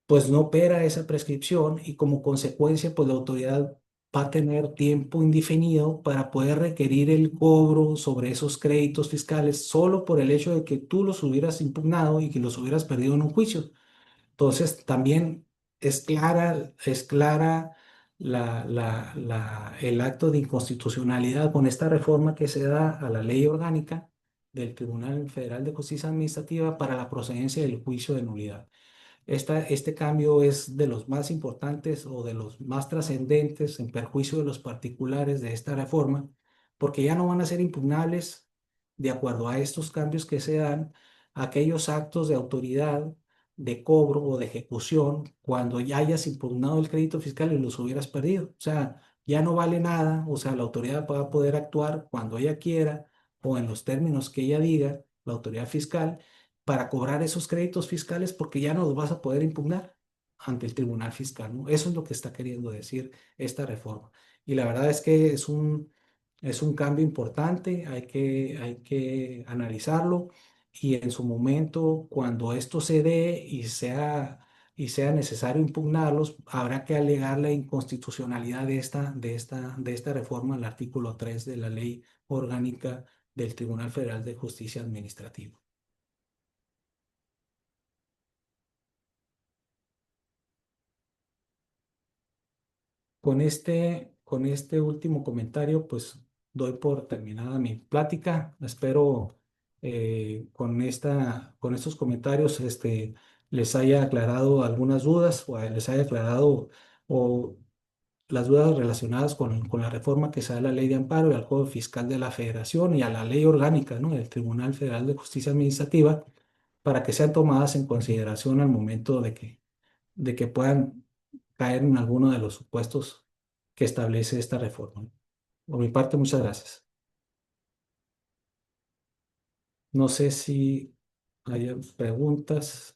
pues no opera esa prescripción y como consecuencia, pues la autoridad va a tener tiempo indefinido para poder requerir el cobro sobre esos créditos fiscales solo por el hecho de que tú los hubieras impugnado y que los hubieras perdido en un juicio. Entonces, también es clara el acto de inconstitucionalidad con esta reforma que se da a la ley orgánica del Tribunal Federal de Justicia Administrativa para la procedencia del juicio de nulidad. Este cambio es de los más importantes o de los más trascendentes en perjuicio de los particulares de esta reforma, porque ya no van a ser impugnables, de acuerdo a estos cambios que se dan, aquellos actos de autoridad, de cobro o de ejecución cuando ya hayas impugnado el crédito fiscal y los hubieras perdido. O sea, ya no vale nada, o sea, la autoridad va a poder actuar cuando ella quiera o en los términos que ella diga, la autoridad fiscal para cobrar esos créditos fiscales porque ya no los vas a poder impugnar ante el tribunal fiscal, ¿no? Eso es lo que está queriendo decir esta reforma. Y la verdad es que es un cambio importante, hay que analizarlo y en su momento, cuando esto se dé y sea necesario impugnarlos, habrá que alegar la inconstitucionalidad de esta reforma al artículo 3 de la Ley Orgánica del Tribunal Federal de Justicia Administrativa. Con este último comentario, pues doy por terminada mi plática. Espero con estos comentarios les haya aclarado algunas dudas o les haya aclarado o las dudas relacionadas con la reforma que se da a la Ley de Amparo y al Código Fiscal de la Federación y a la Ley Orgánica, ¿no?, del Tribunal Federal de Justicia Administrativa para que sean tomadas en consideración al momento de que puedan caer en alguno de los supuestos que establece esta reforma. Por mi parte, muchas gracias. No sé si hay preguntas.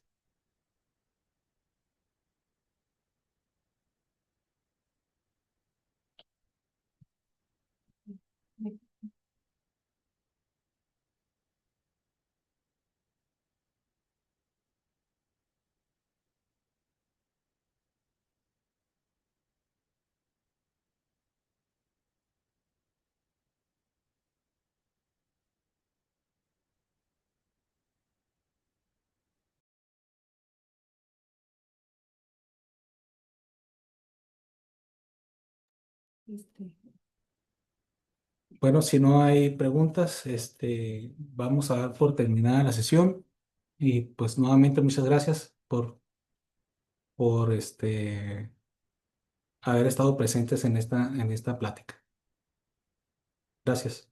Bueno, si no hay preguntas, vamos a dar por terminada la sesión y pues nuevamente muchas gracias por haber estado presentes en esta plática. Gracias.